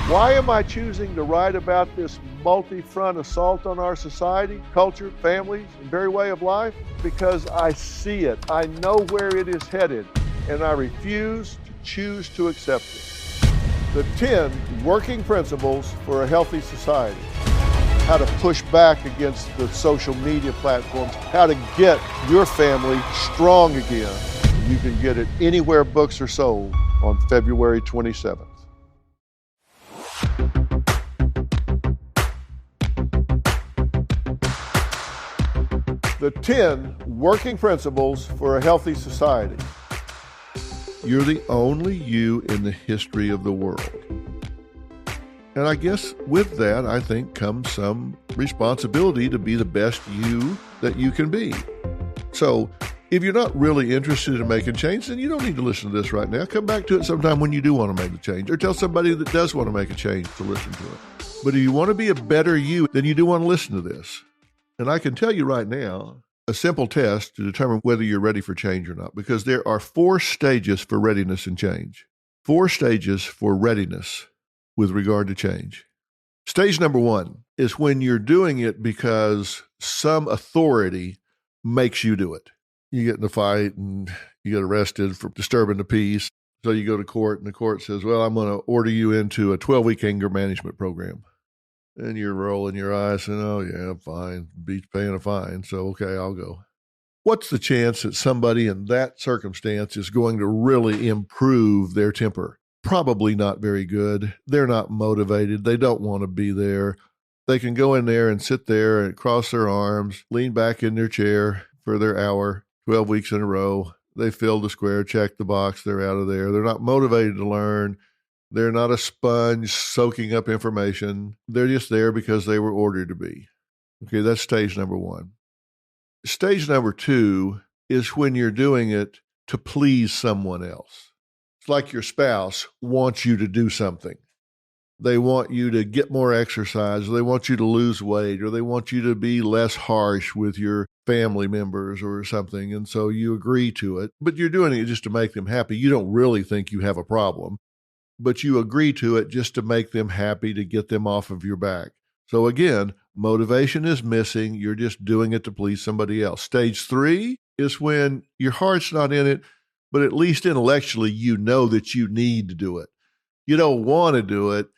Why am I choosing to write about this multi-front assault on our society, culture, families, and very way of life? Because I see it. I know where it is headed, and I refuse to choose to accept it. The 10 working principles for a healthy society. How to push back against the social media platforms, how to get your family strong again. You can get it anywhere books are sold on February 27th. The 10 working principles for a healthy society. You're the only you in the history of the world. And I guess with that, I think comes some responsibility to be the best you that you can be. So if you're not really interested in making change, then you don't need to listen to this right now. Come back to it sometime when you do want to make a change, or tell somebody that does want to make a change to listen to it. But if you want to be a better you, then you do want to listen to this. And I can tell you right now, a simple test to determine whether you're ready for change or not, because there are 4 stages for readiness and change. 4 stages for readiness with regard to change. Stage number 1 is when you're doing it because some authority makes you do it. You get in a fight and you get arrested for disturbing the peace. So you go to court and the court says, well, I'm going to order you into a 12-week anger management program. And you're rolling your eyes saying, oh, yeah, fine. Beats paying a fine. So, okay, I'll go. What's the chance that somebody in that circumstance is going to really improve their temper? Probably not very good. They're not motivated. They don't want to be there. They can go in there and sit there and cross their arms, lean back in their chair for their hour, 12 weeks in a row. They fill the square, check the box, they're out of there. They're not motivated to learn. They're not a sponge soaking up information. They're just there because they were ordered to be. Okay, that's stage number 1. Stage number 2 is when you're doing it to please someone else. It's like your spouse wants you to do something. They want you to get more exercise, or they want you to lose weight, or they want you to be less harsh with your family members or something. And so you agree to it, but you're doing it just to make them happy. You don't really think you have a problem, but you agree to it just to make them happy, to get them off of your back. So again, motivation is missing. You're just doing it to please somebody else. Stage 3 is when your heart's not in it, but at least intellectually you know that you need to do it. You don't want to do it,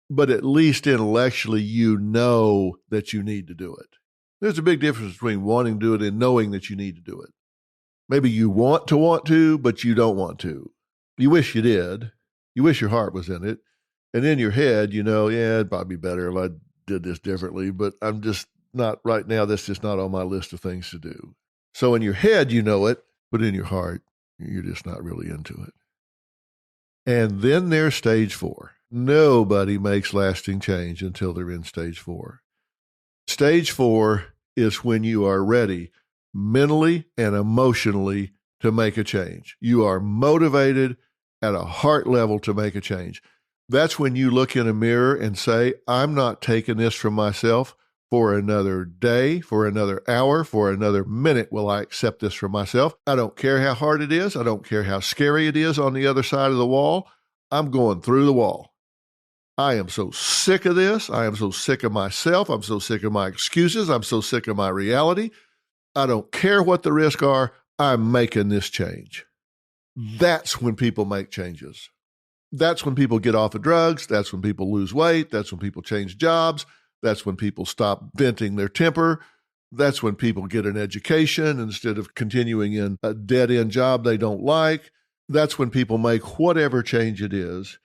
but at least intellectually you know that you need to do it. There's a big difference between wanting to do it and knowing that you need to do it. Maybe you want to, but you don't want to. You wish you did. You wish your heart was in it. And in your head, you know, yeah, it'd probably be better if I did this differently, but I'm just not right now. That's just not on my list of things to do. So in your head, you know it, but in your heart, you're just not really into it. And then there's stage 4. Nobody makes lasting change until they're in stage 4. Stage 4 is when you are ready mentally and emotionally to make a change. You are motivated at a heart level to make a change. That's when you look in a mirror and say, I'm not taking this from myself for another day, for another hour, for another minute will I accept this from myself. I don't care how hard it is. I don't care how scary it is on the other side of the wall. I'm going through the wall. I am so sick of this. I am so sick of myself. I'm so sick of my excuses. I'm so sick of my reality. I don't care what the risks are. I'm making this change. That's when people make changes. That's when people get off of drugs. That's when people lose weight. That's when people change jobs. That's when people stop venting their temper. That's when people get an education instead of continuing in a dead-end job they don't like. That's when people make whatever change it is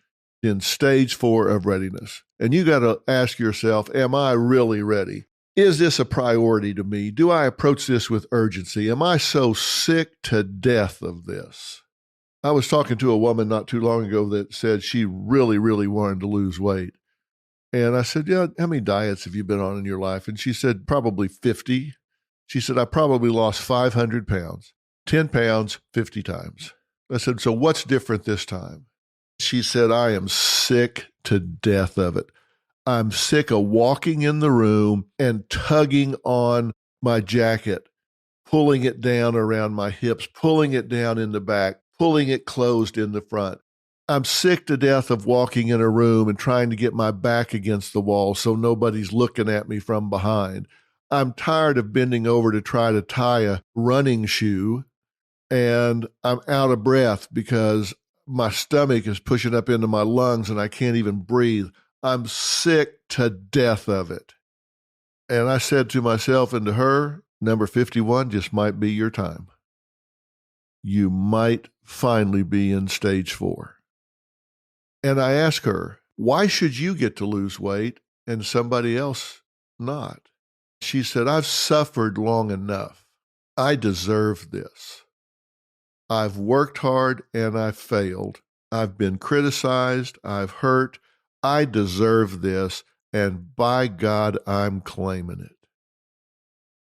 in stage 4 of readiness. And you got to ask yourself, am I really ready? Is this a priority to me? Do I approach this with urgency? Am I so sick to death of this? I was talking to a woman not too long ago that said she really, really wanted to lose weight. And I said, yeah, how many diets have you been on in your life? And she said, probably 50. She said, I probably lost 500 pounds, 10 pounds, 50 times. I said, so what's different this time? She said, I am sick to death of it. I'm sick of walking in the room and tugging on my jacket, pulling it down around my hips, pulling it down in the back, pulling it closed in the front. I'm sick to death of walking in a room and trying to get my back against the wall so nobody's looking at me from behind. I'm tired of bending over to try to tie a running shoe, and I'm out of breath because my stomach is pushing up into my lungs and I can't even breathe. I'm sick to death of it. And I said to myself and to her, number 51 just might be your time. You might finally be in stage 4. And I asked her, why should you get to lose weight and somebody else not? She said, I've suffered long enough. I deserve this. I've worked hard and I've failed. I've been criticized. I've hurt. I deserve this. And by God, I'm claiming it.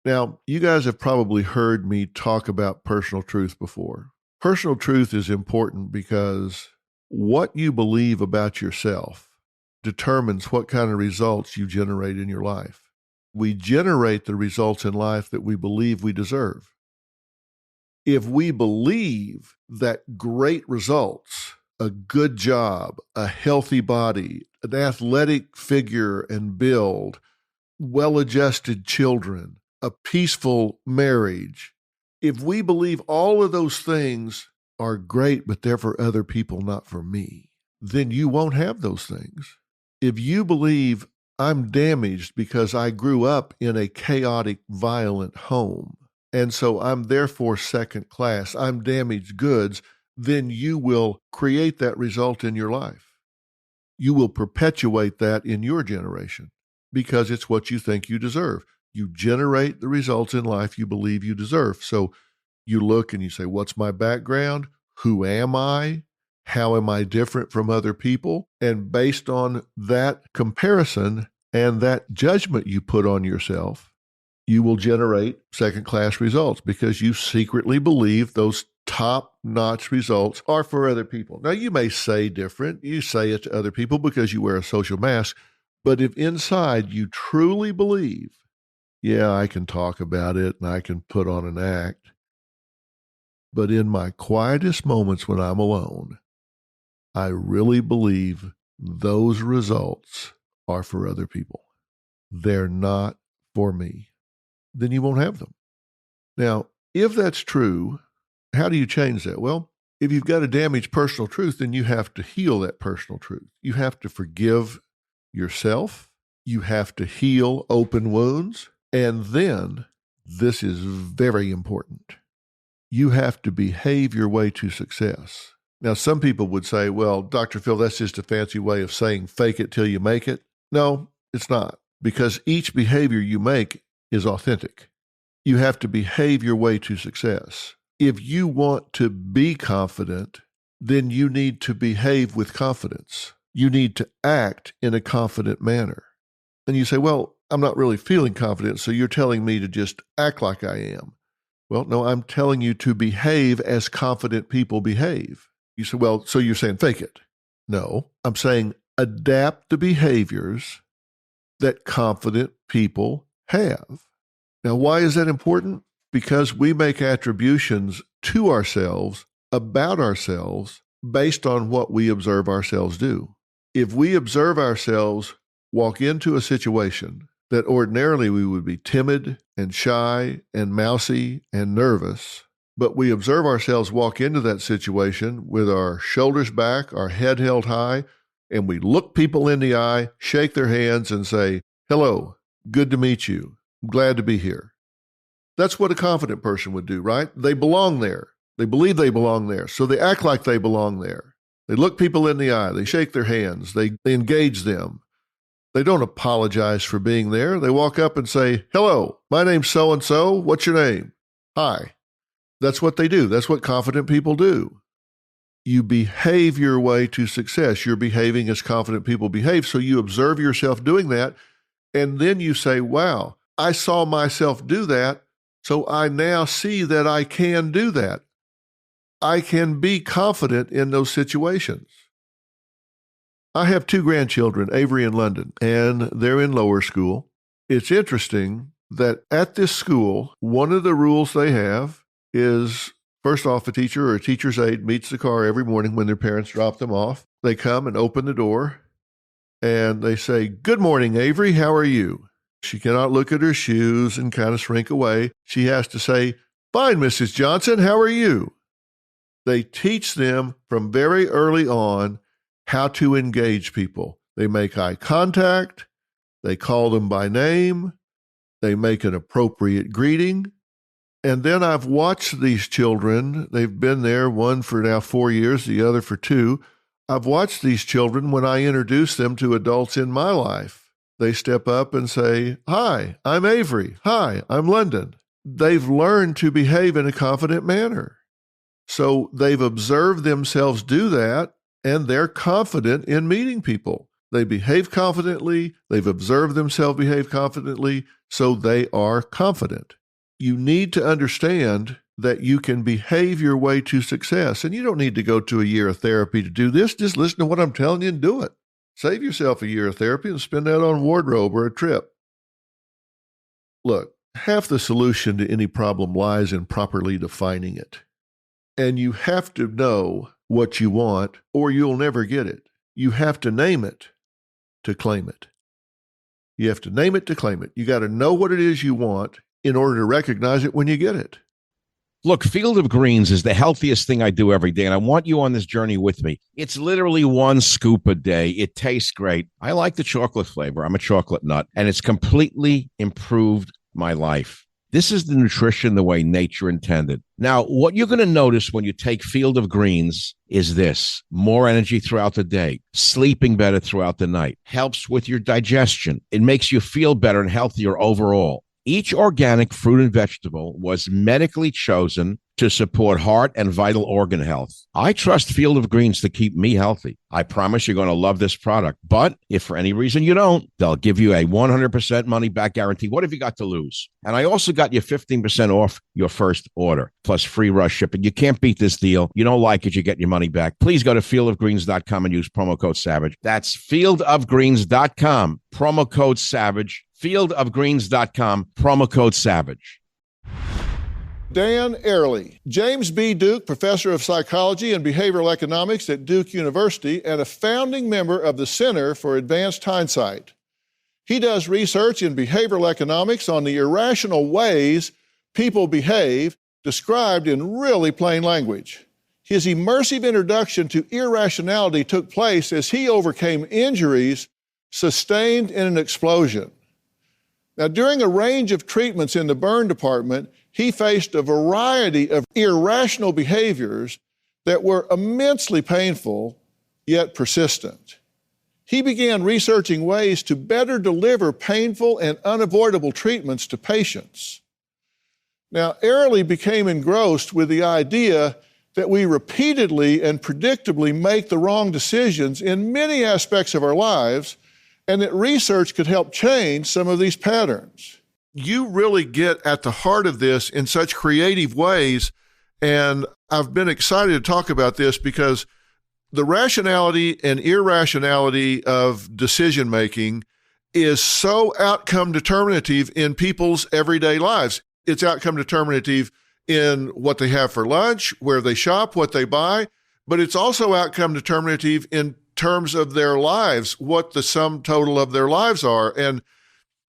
Now, you guys have probably heard me talk about personal truth before. Personal truth is important because what you believe about yourself determines what kind of results you generate in your life. We generate the results in life that we believe we deserve. If we believe that great results, a good job, a healthy body, an athletic figure and build, well-adjusted children, a peaceful marriage, if we believe all of those things are great, but they're for other people, not for me, then you won't have those things. If you believe I'm damaged because I grew up in a chaotic, violent home, and so I'm therefore second class, I'm damaged goods, then you will create that result in your life. You will perpetuate that in your generation because it's what you think you deserve. You generate the results in life you believe you deserve. So you look and you say, what's my background? Who am I? How am I different from other people? And based on that comparison and that judgment you put on yourself, you will generate second-class results because you secretly believe those top-notch results are for other people. Now, you may say different. You say it to other people because you wear a social mask. But if inside you truly believe, yeah, I can talk about it and I can put on an act, but in my quietest moments when I'm alone, I really believe those results are for other people. They're not for me. Then you won't have them. Now, if that's true, how do you change that? Well, if you've got a damaged personal truth, then you have to heal that personal truth. You have to forgive yourself. You have to heal open wounds. And then, this is very important, you have to behave your way to success. Now, some people would say, well, Dr. Phil, that's just a fancy way of saying fake it till you make it. No, it's not, because each behavior you make is authentic. You have to behave your way to success. If you want to be confident, then you need to behave with confidence. You need to act in a confident manner. And you say, well, I'm not really feeling confident, so you're telling me to just act like I am. Well, no, I'm telling you to behave as confident people behave. You say, well, so you're saying fake it. No, I'm saying adapt the behaviors that confident people have. Now, why is that important? Because we make attributions to ourselves about ourselves based on what we observe ourselves do. If we observe ourselves walk into a situation that ordinarily we would be timid and shy and mousy and nervous, but we observe ourselves walk into that situation with our shoulders back, our head held high, and we look people in the eye, shake their hands, and say, hello, good to meet you. I'm glad to be here. That's what a confident person would do, right? They belong there. They believe they belong there, so they act like they belong there. They look people in the eye. They shake their hands. They engage them. They don't apologize for being there. They walk up and say, hello, my name's so-and-so. What's your name? Hi. That's what they do. That's what confident people do. You behave your way to success. You're behaving as confident people behave. So you observe yourself doing that. And then you say, wow, I saw myself do that. So I now see that I can do that. I can be confident in those situations. I have 2 grandchildren, Avery and London, and they're in lower school. It's interesting that at this school, one of the rules they have is First off, a teacher or a teacher's aide meets the car every morning when their parents drop them off. They come and open the door and they say, "Good morning, Avery. How are you?" She cannot look at her shoes and kind of shrink away. She has to say, "Fine, Mrs. Johnson. How are you?" They teach them from very early on how to engage people. They make eye contact. They call them by name. They make an appropriate greeting. And then I've watched these children. They've been there, one for now 4 years, the other for 2. I've watched these children when I introduce them to adults in my life. They step up and say, "Hi, I'm Avery. Hi, I'm London." They've learned to behave in a confident manner. So they've observed themselves do that, and they're confident in meeting people. They behave confidently. They've observed themselves behave confidently, so they are confident. You need to understand that you can behave your way to success, and you don't need to go to a year of therapy to do this. Just listen to what I'm telling you and do it. Save yourself a year of therapy and spend that on wardrobe or a trip. Look, half the solution to any problem lies in properly defining it. And you have to know what you want, or you'll never get it. You have to name it to claim it. You have to name it to claim it. You got to know what it is you want in order to recognize it when you get it. Look, Field of Greens is the healthiest thing I do every day, and I want you on this journey with me. It's literally 1 scoop a day. It tastes great. I like the chocolate flavor. I'm a chocolate nut, and it's completely improved my life. This is the nutrition the way nature intended. Now, what you're going to notice when you take Field of Greens is this: more energy throughout the day, sleeping better throughout the night, helps with your digestion. It makes you feel better and healthier overall. Each organic fruit and vegetable was medically chosen to support heart and vital organ health. I trust Field of Greens to keep me healthy. I promise you're going to love this product. But if for any reason you don't, they'll give you a 100% money back guarantee. What have you got to lose? And I also got you 15% off your first order, plus free rush shipping. You can't beat this deal. You don't like it, you get your money back. Please go to fieldofgreens.com and use promo code SAVAGE. That's fieldofgreens.com, promo code SAVAGE. Fieldofgreens.com, promo code SAVAGE. Dan Ariely, James B. Duke Professor of Psychology and Behavioral Economics at Duke University and a founding member of the Center for Advanced Hindsight. He does research in behavioral economics on the irrational ways people behave, described in really plain language. His immersive introduction to irrationality took place as he overcame injuries sustained in an explosion. Now, during a range of treatments in the burn department, he faced a variety of irrational behaviors that were immensely painful, yet persistent. He began researching ways to better deliver painful and unavoidable treatments to patients. Now, Ariely became engrossed with the idea that we repeatedly and predictably make the wrong decisions in many aspects of our lives, and that research could help change some of these patterns. You really get at the heart of this in such creative ways, and I've been excited to talk about this because the rationality and irrationality of decision-making is so outcome determinative in people's everyday lives. It's outcome determinative in what they have for lunch, where they shop, what they buy, but it's also outcome determinative in terms of their lives, what the sum total of their lives are. And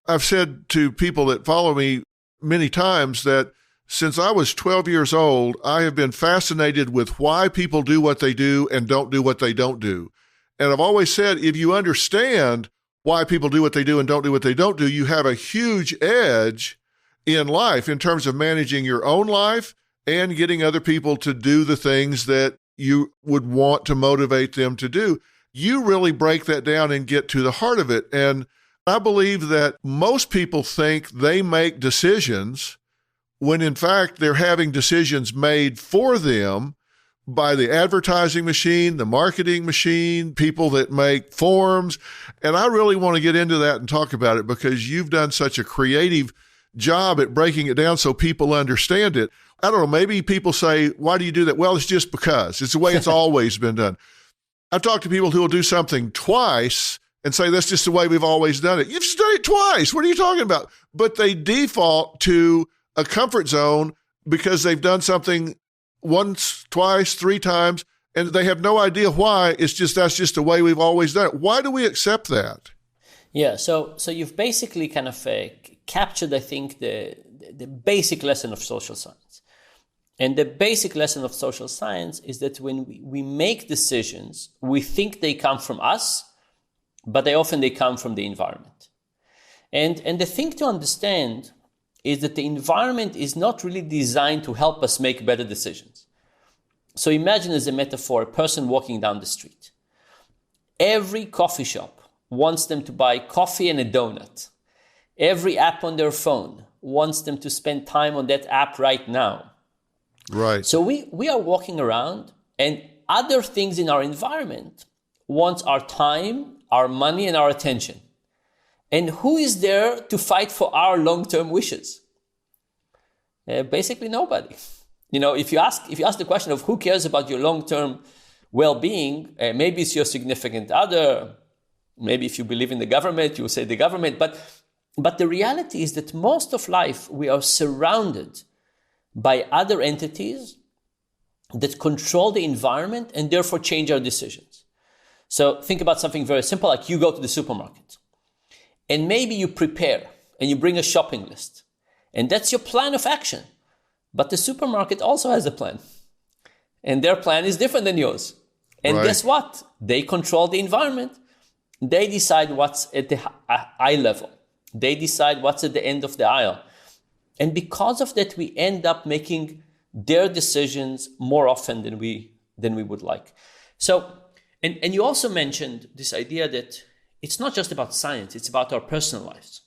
I've said to people that follow me many times that since I was 12 years old, I have been fascinated with why people do what they do and don't do what they don't do. And I've always said, if you understand why people do what they do and don't do what they don't do, you have a huge edge in life in terms of managing your own life and getting other people to do the things that you would want to motivate them to do. You really break that down and get to the heart of it. And I believe that most people think they make decisions when in fact they're having decisions made for them by the advertising machine, the marketing machine, people that make forms. And I really want to get into that and talk about it because you've done such a creative job at breaking it down so people understand it. I don't know, maybe people say, why do you do that? Well, it's just because. It's the way it's always been done. I've talked to people who will do something twice and say, that's just the way we've always done it. You've done it twice. What are you talking about? But they default to a comfort zone because they've done something once, twice, three times, and they have no idea why. It's just that's just the way we've always done it. Why do we accept that? Yeah, so you've basically kind of captured, I think, the basic lesson of social science. And the basic lesson of social science is that when we make decisions, we think they come from us, but they come from the environment. And the thing to understand is that the environment is not really designed to help us make better decisions. So imagine as a metaphor, a person walking down the street. Every coffee shop wants them to buy coffee and a donut. Every app on their phone wants them to spend time on that app right now. Right. So we are walking around, and other things in our environment want our time, our money, and our attention. And who is there to fight for our long-term wishes? Basically nobody. If you ask the question of who cares about your long-term well-being, maybe it's your significant other. Maybe if you believe in the government, you will say the government. But the reality is that most of life, we are surrounded by other entities that control the environment and therefore change our decisions. So think about something very simple, like you go to the supermarket. And maybe you prepare and you bring a shopping list. And that's your plan of action. But the supermarket also has a plan. And their plan is different than yours. And Guess what? They control the environment. They decide what's at the eye level. They decide what's at the end of the aisle. And because of that, we end up making their decisions more often than we would like. So, and you also mentioned this idea that it's not just about science, it's about our personal lives.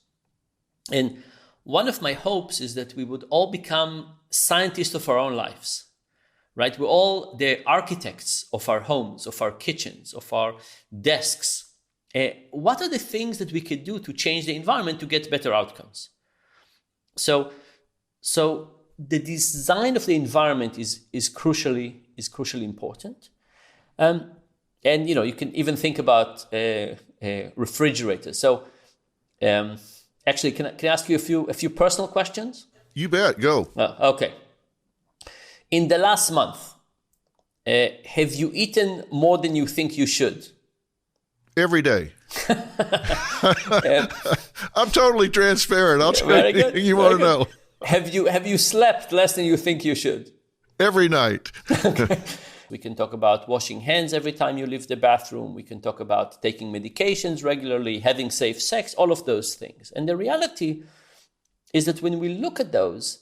And one of my hopes is that we would all become scientists of our own lives, right? We're all the architects of our homes, of our kitchens, of our desks. What are the things that we could do to change the environment to get better outcomes? So the design of the environment is crucially important. And you can even think about refrigerators. So actually, can I ask you a few personal questions? You bet. Go. Okay. In the last month, have you eaten more than you think you should? Every day. I'm totally transparent. I'll tell you anything you want to know. Have you slept less than you think you should? Every night. Okay. We can talk about washing hands every time you leave the bathroom. We can talk about taking medications regularly, having safe sex, all of those things. And the reality is that when we look at those,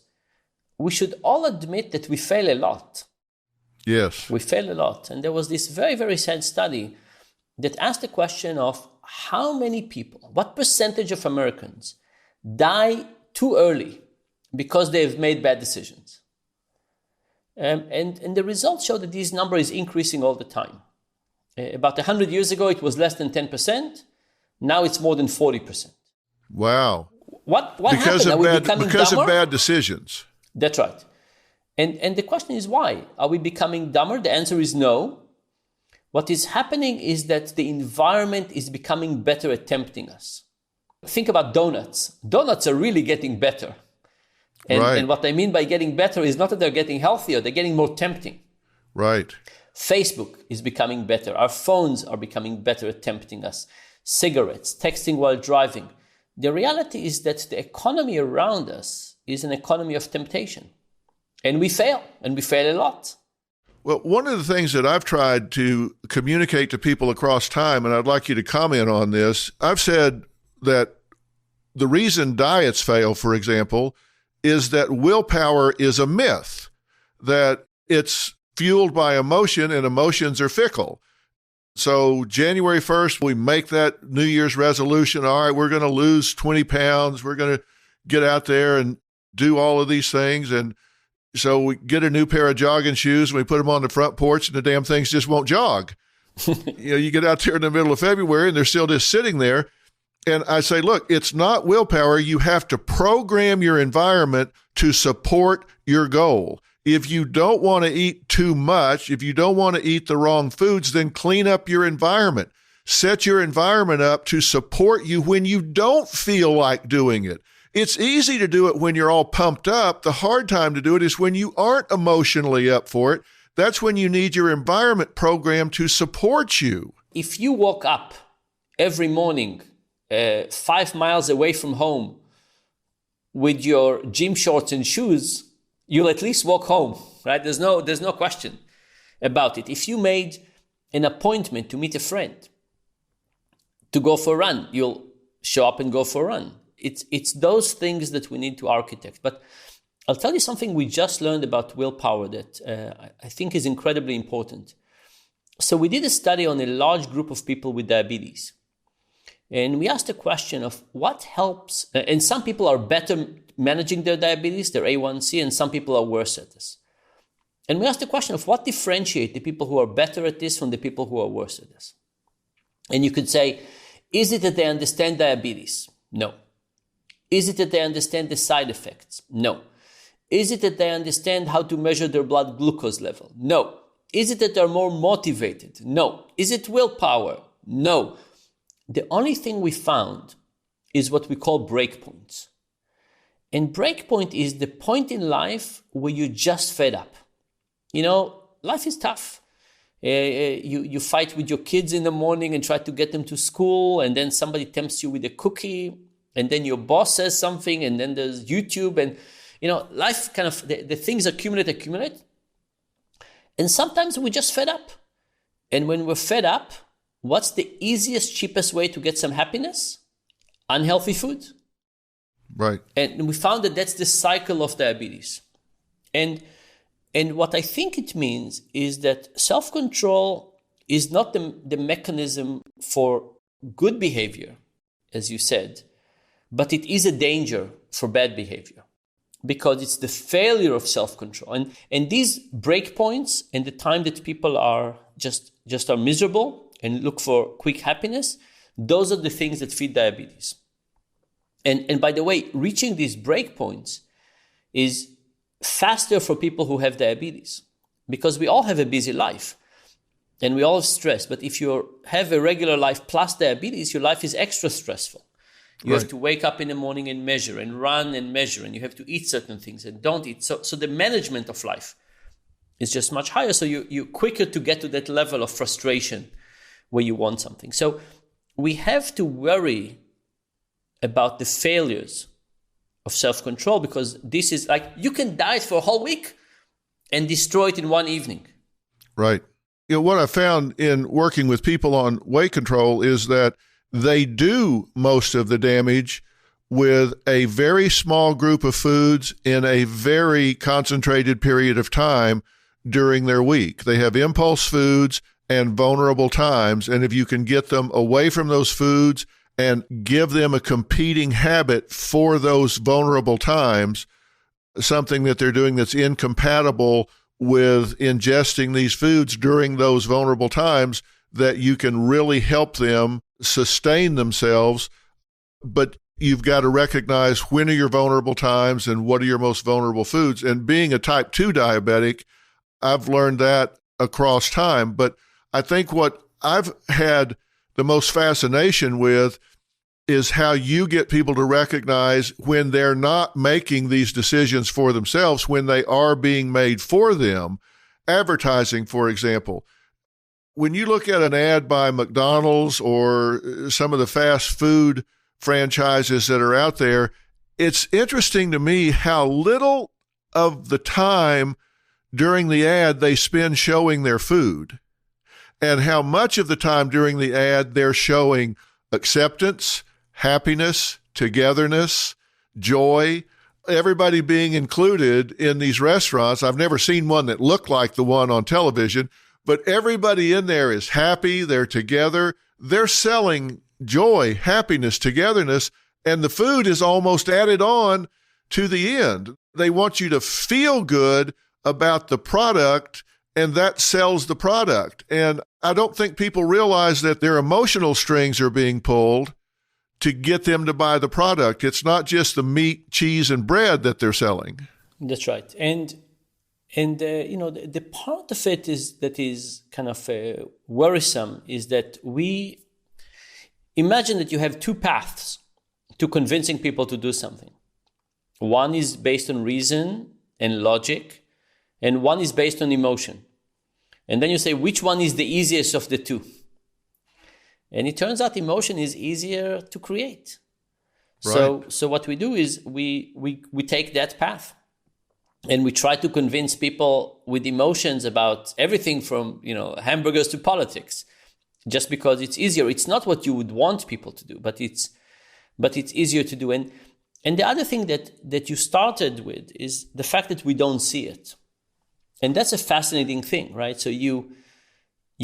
we should all admit that we fail a lot. Yes. We fail a lot. And there was this very, very sad study that asked the question of how many people, what percentage of Americans die too early because they've made bad decisions. And the results show that this number is increasing all the time. About 100 years ago, it was less than 10%. Now it's more than 40%. Wow. What happened? Are we becoming dumber? Because of bad decisions. That's right. And the question is why? Are we becoming dumber? The answer is no. What is happening is that the environment is becoming better at tempting us. Think about donuts. Donuts are really getting better. And what I mean by getting better is not that they're getting healthier, they're getting more tempting. Right. Facebook is becoming better. Our phones are becoming better at tempting us. Cigarettes, texting while driving. The reality is that the economy around us is an economy of temptation. And we fail a lot. Well, one of the things that I've tried to communicate to people across time, and I'd like you to comment on this, I've said that the reason diets fail, for example, is that willpower is a myth, that it's fueled by emotion and emotions are fickle. So January 1st, we make that New Year's resolution. All right, we're going to lose 20 pounds. We're going to get out there and do all of these things. And so we get a new pair of jogging shoes and we put them on the front porch and the damn things just won't jog. You get out there in the middle of February and they're still just sitting there. And I say, look, it's not willpower. You have to program your environment to support your goal. If you don't want to eat too much, if you don't want to eat the wrong foods, then clean up your environment. Set your environment up to support you when you don't feel like doing it. It's easy to do it when you're all pumped up. The hard time to do it is when you aren't emotionally up for it. That's when you need your environment program to support you. If you woke up every morning 5 miles away from home with your gym shorts and shoes, you'll at least walk home, right? There's no question about it. If you made an appointment to meet a friend, to go for a run, you'll show up and go for a run. It's those things that we need to architect. But I'll tell you something we just learned about willpower that I think is incredibly important. So we did a study on a large group of people with diabetes. And we asked the question of what helps, and some people are better managing their diabetes, their A1C, and some people are worse at this. And we asked the question of what differentiates the people who are better at this from the people who are worse at this. And you could say, is it that they understand diabetes? No. Is it that they understand the side effects? No. Is it that they understand how to measure their blood glucose level? No. Is it that they're more motivated? No. Is it willpower? No. The only thing we found is what we call breakpoints. And breakpoint is the point in life where you just fed up. You know, life is tough. You fight with your kids in the morning and try to get them to school, and then somebody tempts you with a cookie, and then your boss says something, and then there's YouTube, and you know, life kind of, the things accumulate. And sometimes we just fed up. And when we're fed up, what's the easiest, cheapest way to get some happiness? Unhealthy food. Right. And we found that that's the cycle of diabetes. And what I think it means is that self-control is not the mechanism for good behavior, as you said, but it is a danger for bad behavior because it's the failure of self-control. And these breakpoints and the time that people are just are miserable and look for quick happiness, those are the things that feed diabetes. And by the way, reaching these breakpoints is faster for people who have diabetes because we all have a busy life and we all have stress. But if you have a regular life plus diabetes, your life is extra stressful. You have to wake up in the morning and measure and run and measure, and you have to eat certain things and don't eat. So the management of life is just much higher. So you're quicker to get to that level of frustration where you want something. So we have to worry about the failures of self-control because this is like, you can diet for a whole week and destroy it in one evening. Right. You know, what I found in working with people on weight control is that they do most of the damage with a very small group of foods in a very concentrated period of time during their week. They have impulse foods and vulnerable times. And if you can get them away from those foods and give them a competing habit for those vulnerable times, something that they're doing that's incompatible with ingesting these foods during those vulnerable times, that you can really help them sustain themselves. But you've got to recognize when are your vulnerable times and what are your most vulnerable foods. And being a type 2 diabetic, I've learned that across time. But I think what I've had the most fascination with is how you get people to recognize when they're not making these decisions for themselves, when they are being made for them. Advertising, for example. When you look at an ad by McDonald's or some of the fast food franchises that are out there, it's interesting to me how little of the time during the ad they spend showing their food and how much of the time during the ad they're showing acceptance, happiness, togetherness, joy, everybody being included in these restaurants. I've never seen one that looked like the one on television, but everybody in there is happy. They're together. They're selling joy, happiness, togetherness, and the food is almost added on to the end. They want you to feel good about the product, and that sells the product. And I don't think people realize that their emotional strings are being pulled to get them to buy the product. It's not just the meat, cheese, and bread that they're selling. That's right. And you know, the part of it that is kind of worrisome is that we imagine that you have two paths to convincing people to do something. One is based on reason and logic, and one is based on emotion. And then you say, which one is the easiest of the two? And it turns out emotion is easier to create. Right. So what we do is we take that path, and we try to convince people with emotions about everything from, hamburgers to politics, just because it's easier. It's not what you would want people to do, but it's easier to do. And the other thing that you started with is the fact that we don't see it. And that's a fascinating thing, right? So you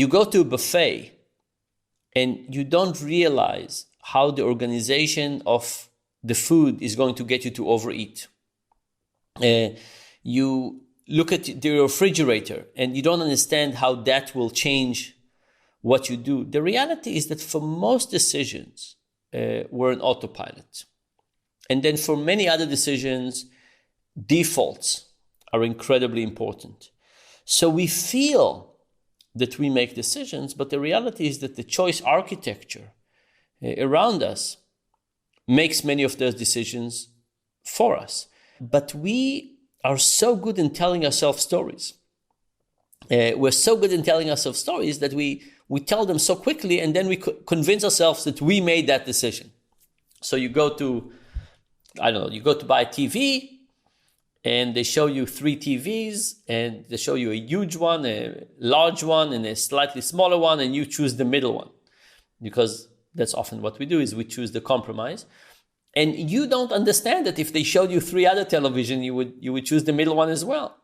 go to a buffet and you don't realize how the organization of the food is going to get you to overeat. You look at the refrigerator and you don't understand how that will change what you do. The reality is that for most decisions, we're an autopilot. And then for many other decisions, defaults are incredibly important. So we feel that we make decisions, but the reality is that the choice architecture around us makes many of those decisions for us. But we are so good in telling ourselves stories. We're so good in telling ourselves stories that we tell them so quickly, and then we convince ourselves that we made that decision. So you go to buy a TV, and they show you 3 TVs, and they show you a huge one, a large one, and a slightly smaller one, and you choose the middle one. Because that's often what we do, is we choose the compromise. And you don't understand that if they showed you 3 other television, you would choose the middle one as well.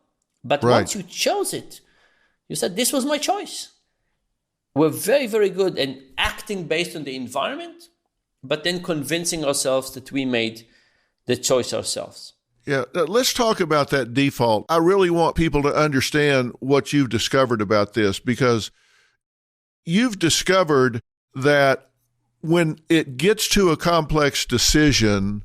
But Right. Once you chose it, you said, this was my choice. We're very, very good at acting based on the environment, but then convincing ourselves that we made the choice ourselves. Yeah, let's talk about that default. I really want people to understand what you've discovered about this, because you've discovered that when it gets to a complex decision,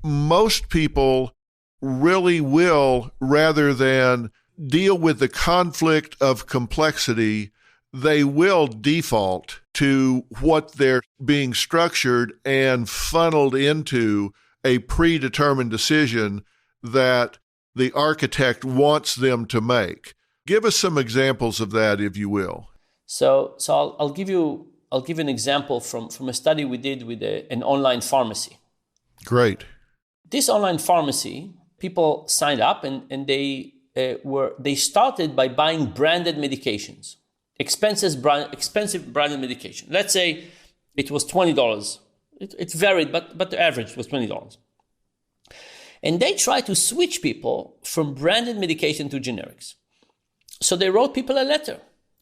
most people really will, rather than deal with the conflict of complexity, they will default to what they're being structured and funneled into a predetermined decision that the architect wants them to make. Give us some examples of that, if you will. So I'll give you an example from a study we did with an online pharmacy. Great. This online pharmacy, people signed up and they started by buying branded medications, expensive branded medication. Let's say it was $20. It varied, but the average was $20. And they tried to switch people from branded medication to generics. So they wrote people a letter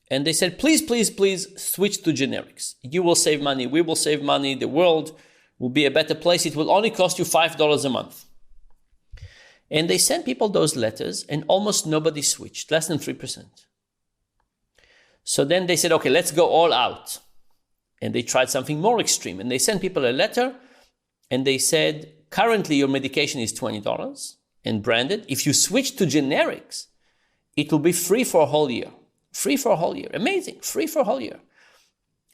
and they said, please, please, please switch to generics. You will save money. We will save money. The world will be a better place. It will only cost you $5 a month. And they sent people those letters and almost nobody switched, less than 3%. So then they said, okay, let's go all out. And they tried something more extreme. And they sent people a letter and they said, currently your medication is $20 and branded. If you switch to generics, it will be free for a whole year. Free for a whole year. Amazing. Free for a whole year.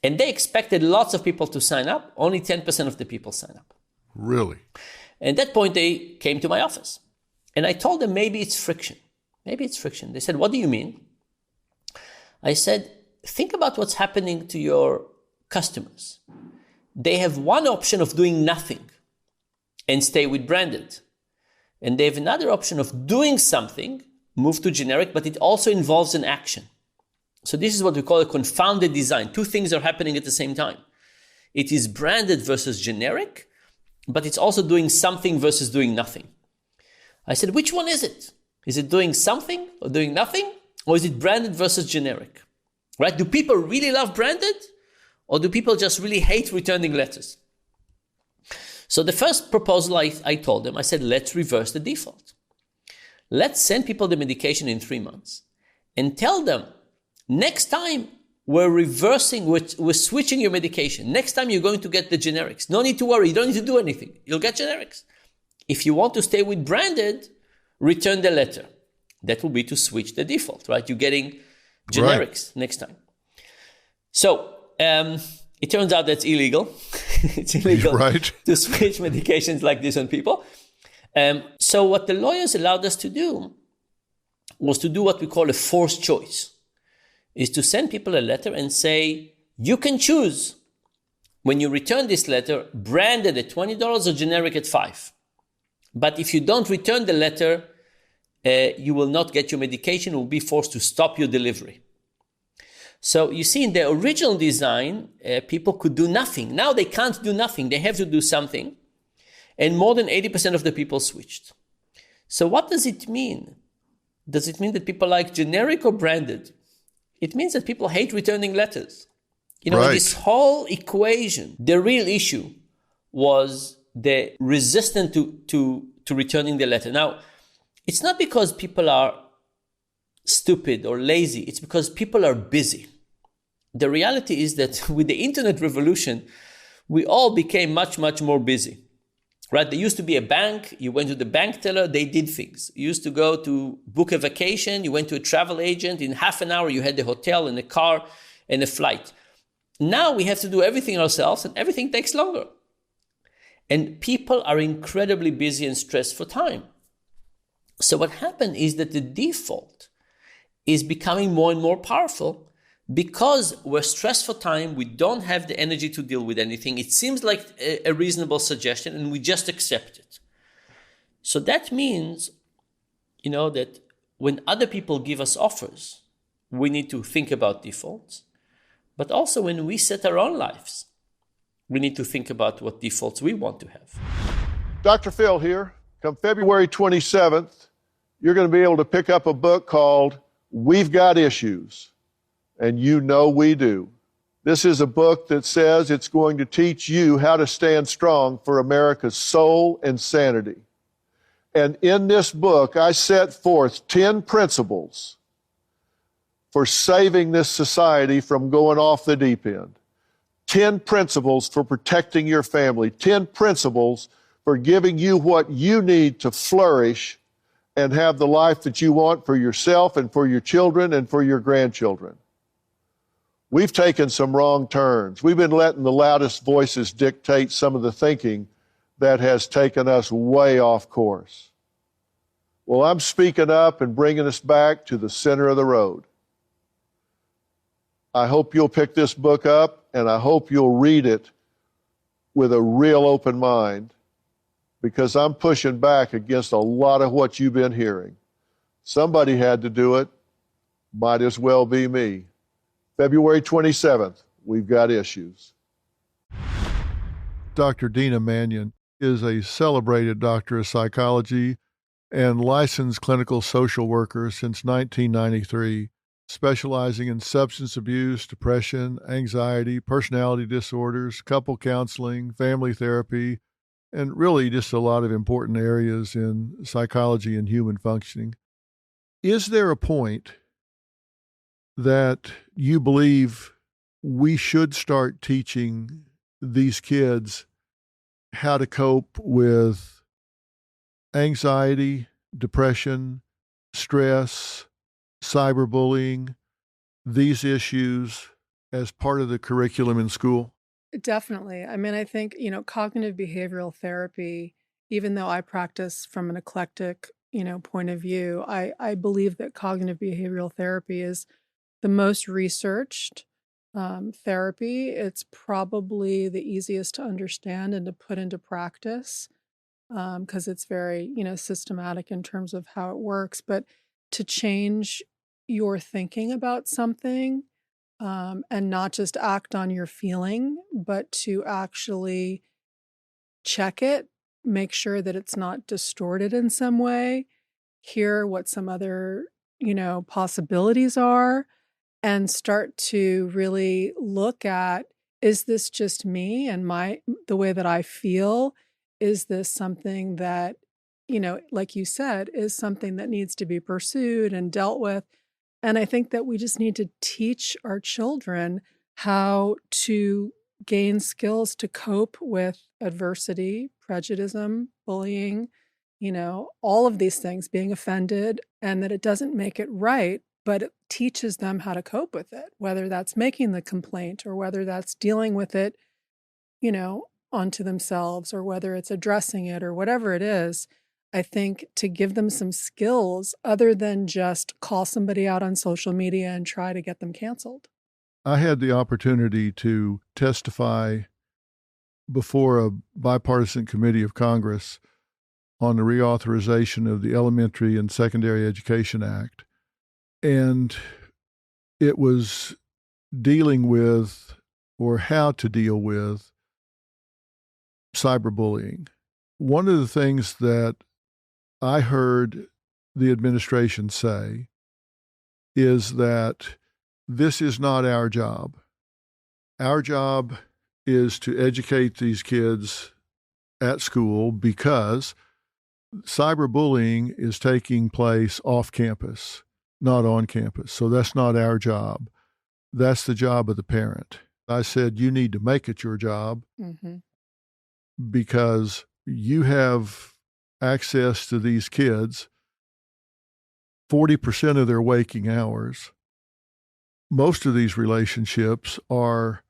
And they expected lots of people to sign up. Only 10% of the people sign up. Really? And at that point, they came to my office. And I told them, maybe it's friction. Maybe it's friction. They said, what do you mean? I said, think about what's happening to your customers. They have one option of doing nothing and stay with branded. And they have another option of doing something, move to generic, but it also involves an action. So this is what we call a confounded design. 2 things are happening at the same time. It is branded versus generic, but it's also doing something versus doing nothing. I said, which one is it? Is it doing something or doing nothing? Or is it branded versus generic? Right? Do people really love branded? Or do people just really hate returning letters? So the first proposal I told them, I said, let's reverse the default. Let's send people the medication in 3 months and tell them, next time we're switching your medication. Next time you're going to get the generics. No need to worry. You don't need to do anything. You'll get generics. If you want to stay with branded, return the letter. That will be to switch the default, right? You're getting generics next time. So it turns out that's illegal. It's illegal to switch medications like this on people. So what the lawyers allowed us to do was to do what we call a forced choice, is to send people a letter and say, you can choose when you return this letter, branded at $20 or generic at $5. But if you don't return the letter, you will not get your medication, will be forced to stop your delivery. So you see, in the original design, people could do nothing. Now they can't do nothing. They have to do something. And more than 80% of the people switched. So what does it mean? Does it mean that people like generic or branded? It means that people hate returning letters. You know, right. This whole equation, the real issue was the resistance to returning the letter. Now, it's not because people are stupid or lazy. It's because people are busy. The reality is that with the internet revolution, we all became much, much more busy. Right? There used to be a bank. You went to the bank teller, they did things. You used to go to book a vacation. You went to a travel agent. In half an hour, you had the hotel and a car and a flight. Now we have to do everything ourselves, and everything takes longer. And people are incredibly busy and stressed for time. So what happened is that the default is becoming more and more powerful because we're stressed for time. We don't have the energy to deal with anything. It seems like a reasonable suggestion, and we just accept it. So that means, that when other people give us offers, we need to think about defaults. But also when we set our own lives, we need to think about what defaults we want to have. Dr. Phil here. Come February 27th, you're going to be able to pick up a book called We've Got Issues. And you know we do. This is a book that says it's going to teach you how to stand strong for America's soul and sanity. And in this book, I set forth 10 principles for saving this society from going off the deep end. 10 principles for protecting your family. 10 principles for giving you what you need to flourish and have the life that you want for yourself and for your children and for your grandchildren. We've taken some wrong turns. We've been letting the loudest voices dictate some of the thinking that has taken us way off course. Well, I'm speaking up and bringing us back to the center of the road. I hope you'll pick this book up, and I hope you'll read it with a real open mind, because I'm pushing back against a lot of what you've been hearing. Somebody had to do it. Might as well be me. February 27th, We've Got Issues. Dr. Dina Mannion is a celebrated doctor of psychology and licensed clinical social worker since 1993, specializing in substance abuse, depression, anxiety, personality disorders, couple counseling, family therapy, and really just a lot of important areas in psychology and human functioning. Is there a point that you believe we should start teaching these kids how to cope with anxiety, depression, stress, cyberbullying, these issues as part of the curriculum in school? Definitely. I mean, I think, cognitive behavioral therapy, even though I practice from an eclectic, point of view, I believe that cognitive behavioral therapy is the most researched therapy. It's probably the easiest to understand and to put into practice because it's very, systematic in terms of how it works. But to change your thinking about something and not just act on your feeling, but to actually check it, make sure that it's not distorted in some way, hear what some other, possibilities are, and start to really look at, is this just me and the way that I feel? Is this something that, like you said, is something that needs to be pursued and dealt with? And I think that we just need to teach our children how to gain skills to cope with adversity, prejudice, bullying, all of these things, being offended, and that it doesn't make it right, but it teaches them how to cope with it, whether that's making the complaint or whether that's dealing with it, onto themselves, or whether it's addressing it or whatever it is. I think to give them some skills other than just call somebody out on social media and try to get them canceled. I had the opportunity to testify before a bipartisan committee of Congress on the reauthorization of the Elementary and Secondary Education Act. And it was dealing with, or how to deal with, cyberbullying. One of the things that I heard the administration say is that this is not our job. Our job is to educate these kids at school because cyberbullying is taking place off campus, not on campus. So that's not our job. That's the job of the parent. I said, you need to make it your job because you have access to these kids 40% of their waking hours. Most of these relationships are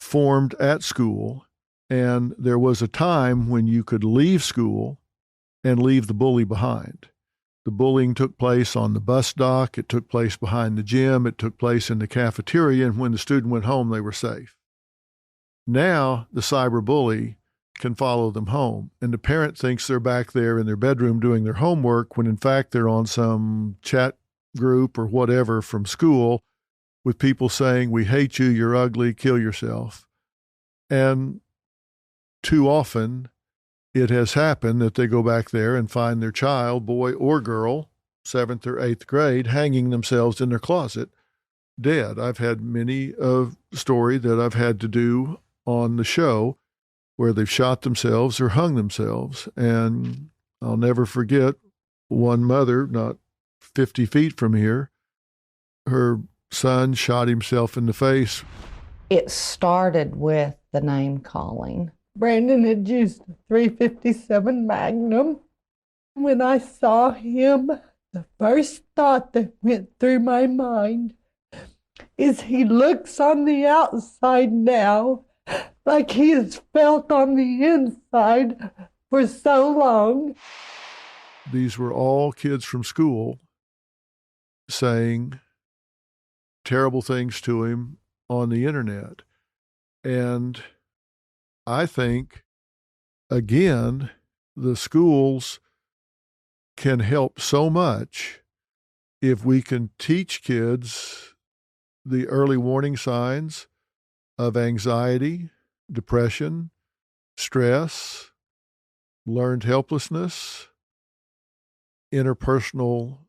formed at school, and there was a time when you could leave school and leave the bully behind. The bullying took place on the bus dock, it took place behind the gym, it took place in the cafeteria, and when the student went home, they were safe. Now, the cyberbully can follow them home, and the parent thinks they're back there in their bedroom doing their homework when in fact they're on some chat group or whatever from school with people saying, we hate you, you're ugly, kill yourself. And too often it has happened that they go back there and find their child, boy or girl, 7th or 8th grade, hanging themselves in their closet, dead. I've had many a story that I've had to do on the show where they've shot themselves or hung themselves. And I'll never forget one mother, not 50 feet from here, her son shot himself in the face. It started with the name calling. Brandon had used a 357 Magnum. When I saw him, the first thought that went through my mind is he looks on the outside now like he has felt on the inside for so long. These were all kids from school saying terrible things to him on the internet. And I think, again, the schools can help so much if we can teach kids the early warning signs of anxiety, depression, stress, learned helplessness, interpersonal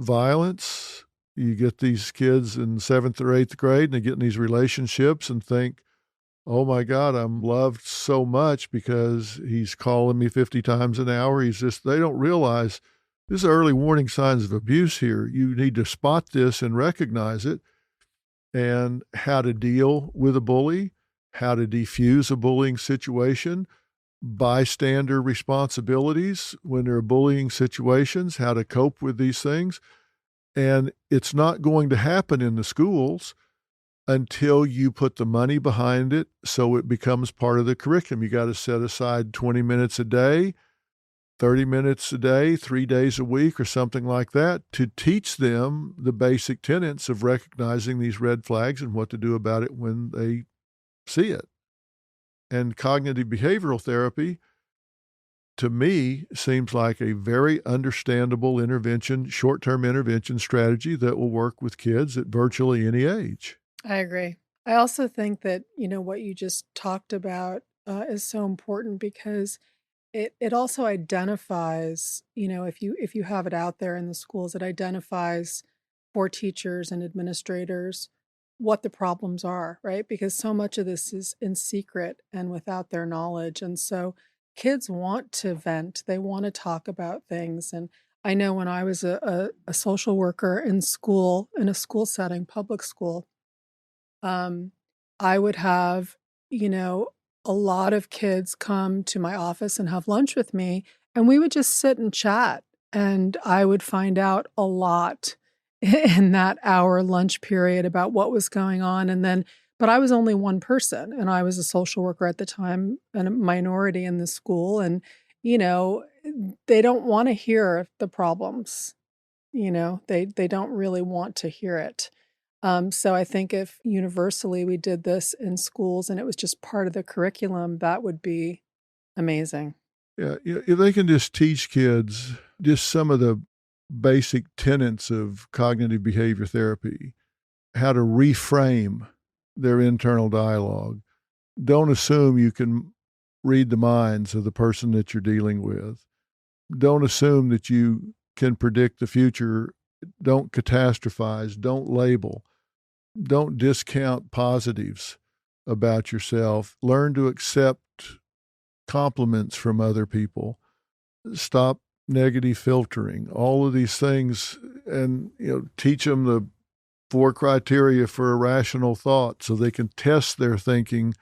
violence. You get these kids in 7th or 8th grade and they get in these relationships and think, oh my God, I'm loved so much because he's calling me 50 times an hour. They don't realize this is early warning signs of abuse here. You need to spot this and recognize it, and how to deal with a bully, how to defuse a bullying situation, bystander responsibilities when there are bullying situations, how to cope with these things. And it's not going to happen in the schools until you put the money behind it so it becomes part of the curriculum. You got to set aside 20 minutes a day, 30 minutes a day, 3 days a week or something like that to teach them the basic tenets of recognizing these red flags and what to do about it when they see it. And cognitive behavioral therapy, to me, seems like a very understandable intervention, short-term intervention strategy that will work with kids at virtually any age. I agree. I also think that, what you just talked about is so important because it also identifies, if you have it out there in the schools, it identifies for teachers and administrators what the problems are, right? Because so much of this is in secret and without their knowledge. And so kids want to vent, they want to talk about things. And I know when I was a social worker in school, in a school setting, public school, I would have, a lot of kids come to my office and have lunch with me, and we would just sit and chat. And I would find out a lot in that hour lunch period about what was going on. But I was only one person, and I was a social worker at the time and a minority in the school. And, they don't want to hear the problems. They don't really want to hear it. So I think if universally we did this in schools and it was just part of the curriculum, that would be amazing. Yeah, if they can just teach kids just some of the basic tenets of cognitive behavior therapy, how to reframe their internal dialogue. Don't assume you can read the minds of the person that you're dealing with. Don't assume that you can predict the future. Don't catastrophize. Don't label. Don't discount positives about yourself. Learn to accept compliments from other people. Stop negative filtering. All of these things, and teach them the 4 criteria for a rational thought so they can test their thinking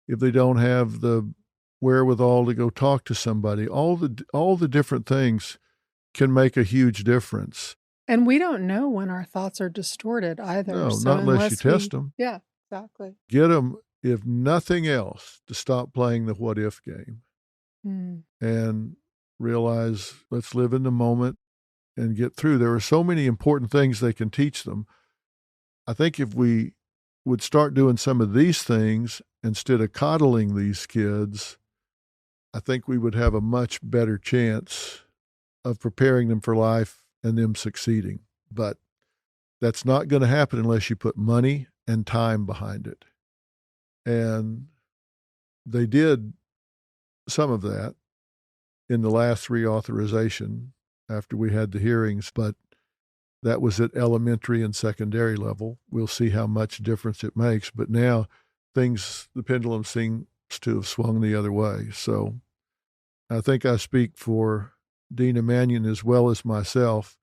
if they don't have the wherewithal to go talk to somebody. All the different things can make a huge difference. And we don't know when our thoughts are distorted either. No, so not unless you test them. Yeah, exactly. Get them, if nothing else, to stop playing the what if game and realize, let's live in the moment and get through. There are so many important things they can teach them. I think if we would start doing some of these things instead of coddling these kids, I think we would have a much better chance of preparing them for life and them succeeding. But that's not going to happen unless you put money and time behind it. And they did some of that in the last reauthorization after we had the hearings, but that was at elementary and secondary level. We'll see how much difference it makes. But now the pendulum seems to have swung the other way. So I think I speak for Dina Mannion as well as myself.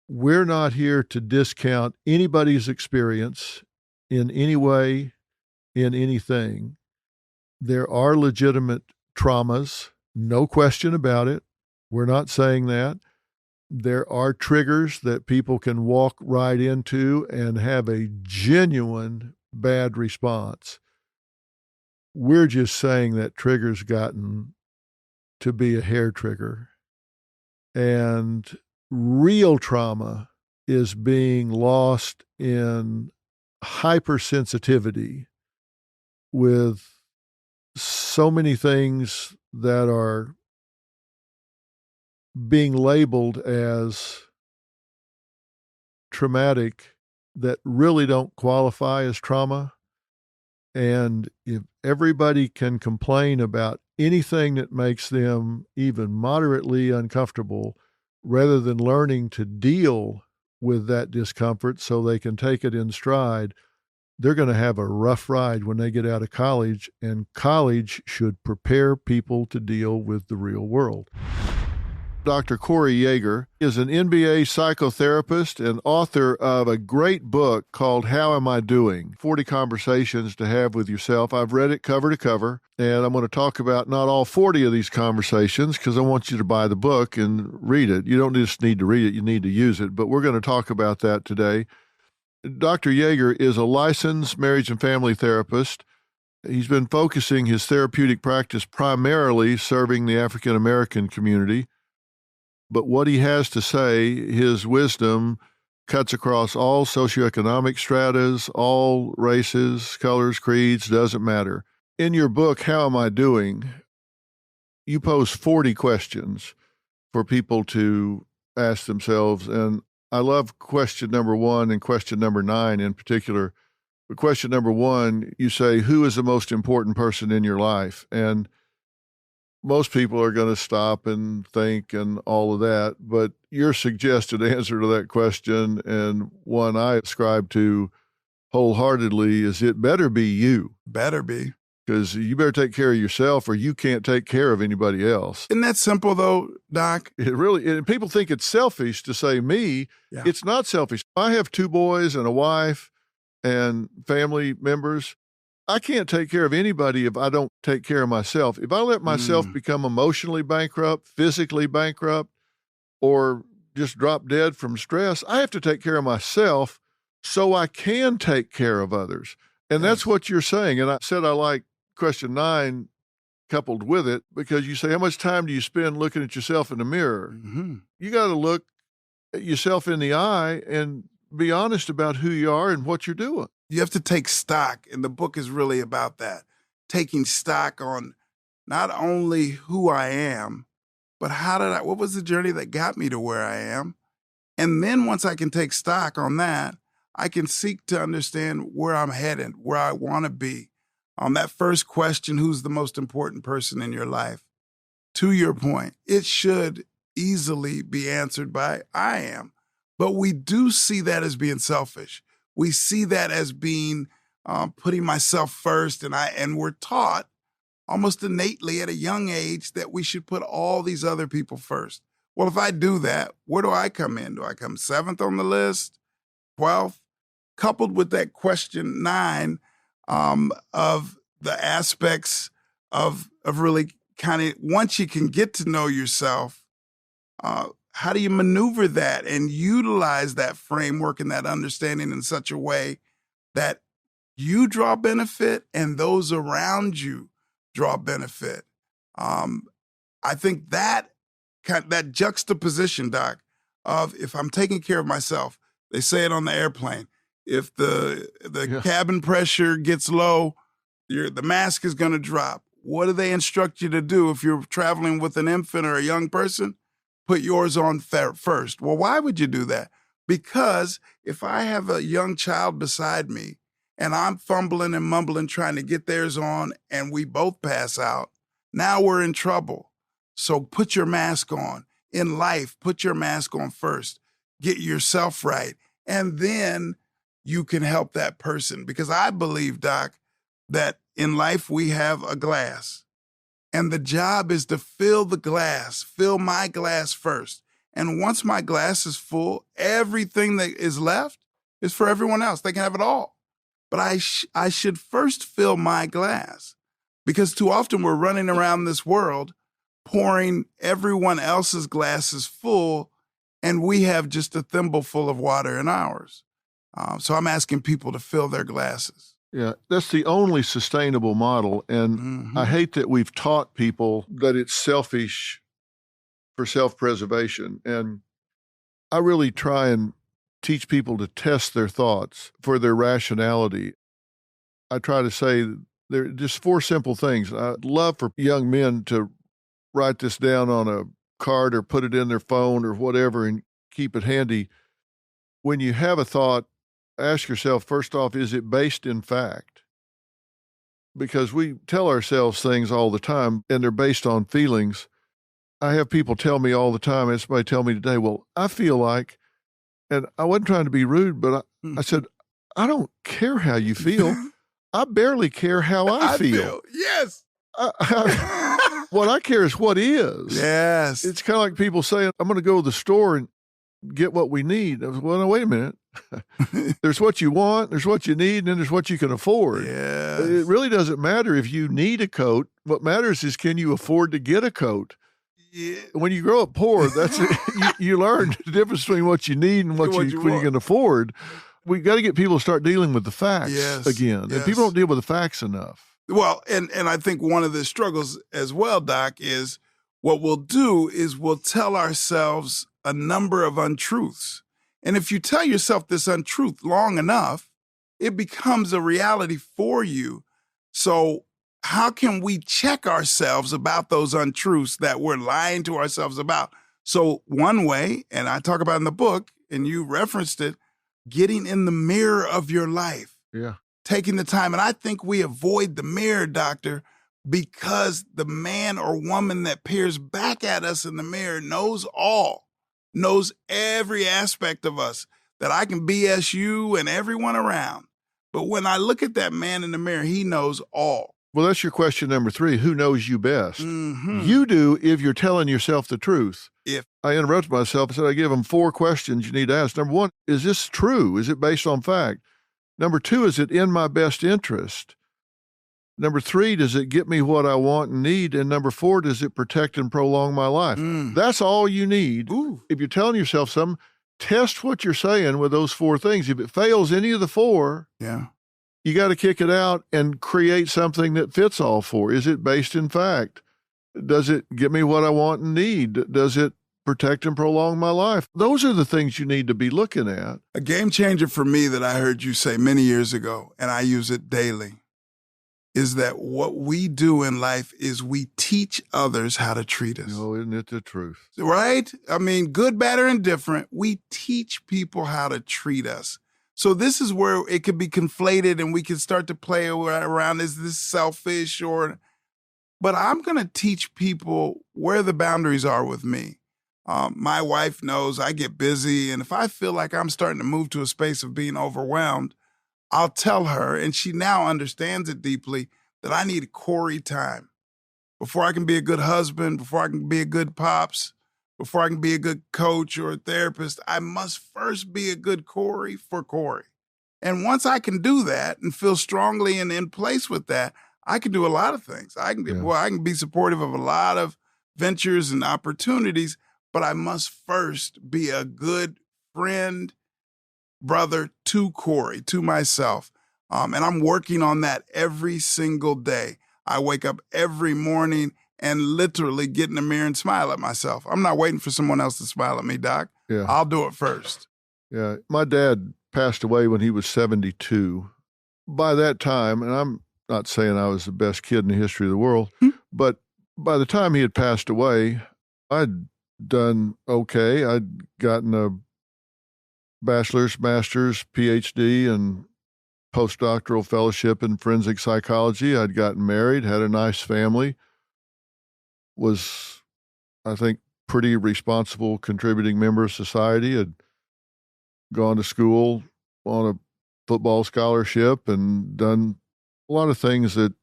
We're not here to discount anybody's experience in any way, in anything. There are legitimate traumas, no question about it. We're not saying that. There are triggers that people can walk right into and have a genuine bad response. We're just saying that trigger's gotten to be a hair trigger. And real trauma is being lost in hypersensitivity with so many things that are being labeled as traumatic that really don't qualify as trauma. And if everybody can complain about anything that makes them even moderately uncomfortable, rather than learning to deal with that discomfort so they can take it in stride, they're going to have a rough ride when they get out of college, and college should prepare people to deal with the real world. Dr. Corey Yeager is an NBA psychotherapist and author of a great book called How Am I Doing? 40 Conversations to Have with Yourself. I've read it cover to cover, and I'm going to talk about not all 40 of these conversations because I want you to buy the book and read it. You don't just need to read it, you need to use it, but we're going to talk about that today. Dr. Yeager is a licensed marriage and family therapist. He's been focusing his therapeutic practice primarily serving the African American community. But what he has to say, his wisdom, cuts across all socioeconomic stratas, all races, colors, creeds, doesn't matter. In your book, How Am I Doing?, you pose 40 questions for people to ask themselves. And I love question number 1 and question number 9 in particular. But question number 1, you say, who is the most important person in your life? And most people are going to stop and think and all of that, but your suggested answer to that question, and one I ascribe to wholeheartedly, is it better be you. Better be. Because you better take care of yourself or you can't take care of anybody else. Isn't that simple though, Doc? It really, and people think it's selfish to say me. Yeah. It's not selfish. I have 2 boys and a wife and family members. I can't take care of anybody if I don't take care of myself. If I let myself become emotionally bankrupt, physically bankrupt, or just drop dead from stress, I have to take care of myself so I can take care of others. And that's what you're saying. And I said I like question 9 coupled with it, because you say, how much time do you spend looking at yourself in the mirror? Mm-hmm. You got to look at yourself in the eye and be honest about who you are and what you're doing. You have to take stock, and the book is really about that. Taking stock on not only who I am, but what was the journey that got me to where I am? And then once I can take stock on that, I can seek to understand where I'm headed, where I want to be. On that first question, who's the most important person in your life? To your point, it should easily be answered by I am. But we do see that as being selfish. We see that as being putting myself first, and we're taught almost innately at a young age that we should put all these other people first. Well, if I do that, where do I come in? Do I come 7th on the list, 12th? Coupled with that question 9 of the aspects of really kind of, once you can get to know yourself, how do you maneuver that and utilize that framework and that understanding in such a way that you draw benefit and those around you draw benefit? I think that juxtaposition, Doc, of if I'm taking care of myself, they say it on the airplane, if the cabin pressure gets low, the mask is going to drop. What do they instruct you to do if you're traveling with an infant or a young person? Put yours on first. Well, why would you do that? Because if I have a young child beside me and I'm fumbling and mumbling trying to get theirs on and we both pass out, now we're in trouble. So put your mask on. In life, put your mask on first. Get yourself right. And then you can help that person. Because I believe, Doc, that in life we have a glass. And the job is to fill the glass, fill my glass first. And once my glass is full, everything that is left is for everyone else. They can have it all. But I should first fill my glass, because too often we're running around this world pouring everyone else's glasses full, and we have just a thimble full of water in ours. So I'm asking people to fill their glasses. Yeah, that's the only sustainable model. And I hate that we've taught people that it's selfish for self-preservation. And I really try and teach people to test their thoughts for their rationality. I try to say there are just 4 simple things. I'd love for young men to write this down on a card or put it in their phone or whatever and keep it handy. When you have a thought, ask yourself, first off, is it based in fact? Because we tell ourselves things all the time and they're based on feelings. I have people tell me all the time, and somebody tell me today, well, I feel like, and I wasn't trying to be rude, but I said, I don't care how you feel. I barely care how I feel. Yes. What I care is what is. Yes. It's kind of like people saying, I'm going to go to the store and get what we need. I was, well, no, wait a minute. There's what you want, there's what you need, and then there's what you can afford. Yes. It really doesn't matter if you need a coat. What matters is, can you afford to get a coat? Yeah. When you grow up poor, that's you learn the difference between what you need and what you can afford. We got to get people to start dealing with the facts again. Yes. And people don't deal with the facts enough. Well, and I think one of the struggles as well, Doc, is what we'll do is we'll tell ourselves a number of untruths. And if you tell yourself this untruth long enough, it becomes a reality for you. So how can we check ourselves about those untruths that we're lying to ourselves about? So one way, and I talk about in the book, and you referenced it, getting in the mirror of your life. Yeah. Taking the time. And I think we avoid the mirror, Doctor, because the man or woman that peers back at us in the mirror knows all, knows every aspect of us, that I can BS you and everyone around. But when I look at that man in the mirror, he knows all. Well, that's your question number 3. Who knows you best? Mm-hmm. You do if you're telling yourself the truth. If I interrupted myself and said I give them 4 questions you need to ask. Number 1, is this true? Is it based on fact? Number 2, is it in my best interest? Number 3, does it get me what I want and need? And number 4, does it protect and prolong my life? That's all you need. Ooh. If you're telling yourself something, test what you're saying with those 4 things. If it fails any of the 4, yeah, you got to kick it out and create something that fits all four. Is it based in fact? Does it give me what I want and need? Does it protect and prolong my life? Those are the things you need to be looking at. A game changer for me that I heard you say many years ago, and I use it daily, is that what we do in life is we teach others how to treat us. Oh, isn't it the truth? Right? I mean, good, bad, or indifferent, we teach people how to treat us. So this is where it could be conflated and we can start to play around, is this selfish or... But I'm going to teach people where the boundaries are with me. My wife knows I get busy, and if I feel like I'm starting to move to a space of being overwhelmed, I'll tell her, and she now understands it deeply, that I need Corey time. Before I can be a good husband, before I can be a good pops, before I can be a good coach or a therapist, I must first be a good Corey for Corey. And once I can do that and feel strongly and in place with that, I can do a lot of things. I can be supportive of a lot of ventures and opportunities, but I must first be a good friend, brother to Corey, to myself. And I'm working on that every single day. I wake up every morning and literally get in the mirror and smile at myself. I'm not waiting for someone else to smile at me, Doc. Yeah. I'll do it first. Yeah. My dad passed away when he was 72. By that time, and I'm not saying I was the best kid in the history of the world, but by the time he had passed away, I'd done okay. I'd gotten a bachelor's, master's, PhD, and postdoctoral fellowship in forensic psychology. I'd gotten married, had a nice family, was, I think, pretty responsible, contributing member of society, had gone to school on a football scholarship and done a lot of things that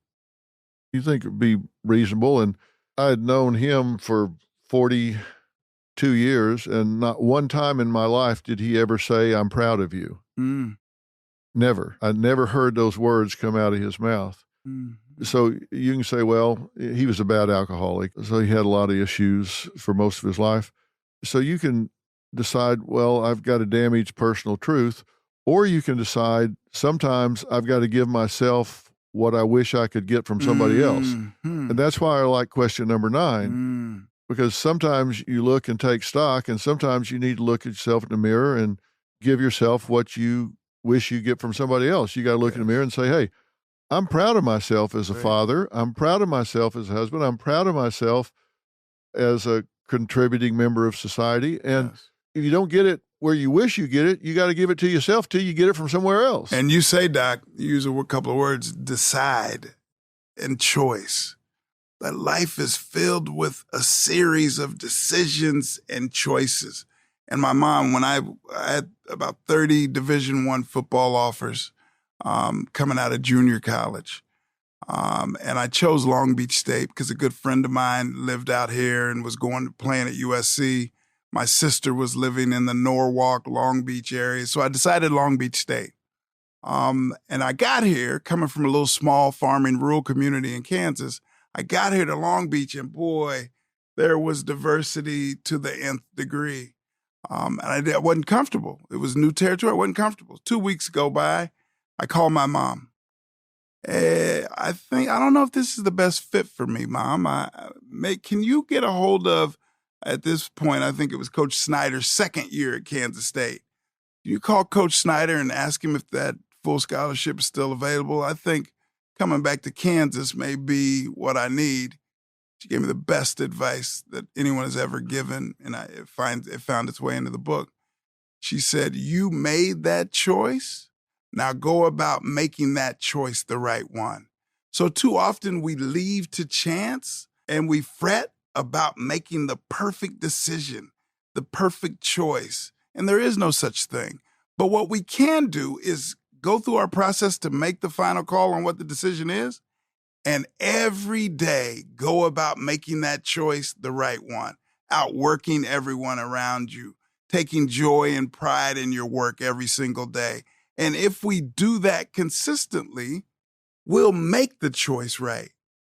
you think would be reasonable. And I had known him for 42 years, and not one time in my life did he ever say, "I'm proud of you." Never. I never heard those words come out of his mouth. So you can say, well, he was a bad alcoholic, so he had a lot of issues for most of his life. So you can decide, well, I've got to damage personal truth, or you can decide sometimes I've got to give myself what I wish I could get from somebody else. And that's why I like question number 9, because sometimes you look and take stock, and sometimes you need to look at yourself in the mirror and give yourself what you wish you get from somebody else. You got to look in the mirror and say, hey, I'm proud of myself as a father. I'm proud of myself as a husband. I'm proud of myself as a contributing member of society. And if you don't get it where you wish you get it, you got to give it to yourself till you get it from somewhere else. And you say, Doc, you use a couple of words, decide and choice. That life is filled with a series of decisions and choices. And my mom, when I had about 30 Division I football offers coming out of junior college, and I chose Long Beach State because a good friend of mine lived out here and was playing at USC. My sister was living in the Norwalk, Long Beach area, so I decided Long Beach State. And I got here, coming from a little small farming rural community in Kansas. I got here to Long Beach, and boy, there was diversity to the nth degree. And I wasn't comfortable. It was new territory. I wasn't comfortable. 2 weeks go by. I call my mom. I don't know if this is the best fit for me, Mom. Can you get a hold of, at this point, I think it was Coach Snyder's second year at Kansas State. Can you call Coach Snyder and ask him if that full scholarship is still available? I think coming back to Kansas may be what I need. She gave me the best advice that anyone has ever given, and it found its way into the book. She said, you made that choice. Now go about making that choice the right one. So too often we leave to chance and we fret about making the perfect decision, the perfect choice. And there is no such thing. But what we can do is go through our process to make the final call on what the decision is, and every day go about making that choice the right one, outworking everyone around you, taking joy and pride in your work every single day. And if we do that consistently, we'll make the choice right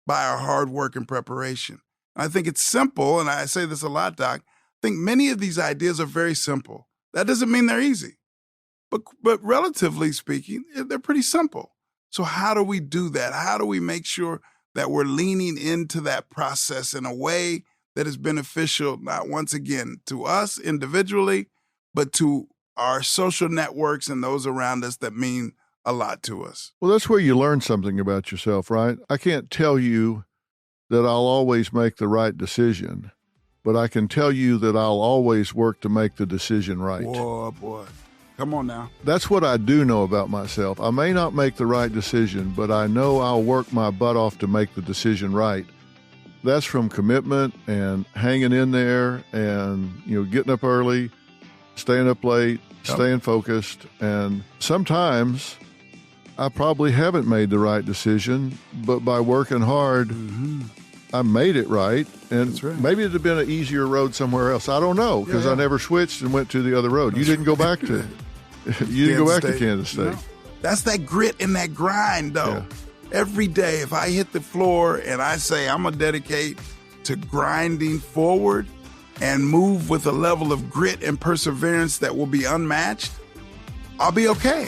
by our hard work and preparation. I think it's simple, and I say this a lot, Doc. I think many of these ideas are very simple. That doesn't mean they're easy. But relatively speaking, they're pretty simple. So how do we do that? How do we make sure that we're leaning into that process in a way that is beneficial, not once again to us individually, but to our social networks and those around us that mean a lot to us? Well, that's where you learn something about yourself, right? I can't tell you that I'll always make the right decision, but I can tell you that I'll always work to make the decision right. Whoa, boy. Come on now. That's what I do know about myself. I may not make the right decision, but I know I'll work my butt off to make the decision right. That's from commitment and hanging in there and, getting up early, staying up late, staying focused. And sometimes I probably haven't made the right decision, but by working hard, I made it right. And maybe it'd have been an easier road somewhere else. I don't know, because I never switched and went to the other road. You didn't go back to Kansas State. No. That's that grit and that grind, though. Yeah. Every day, if I hit the floor and I say I'm going to dedicate to grinding forward and move with a level of grit and perseverance that will be unmatched, I'll be okay.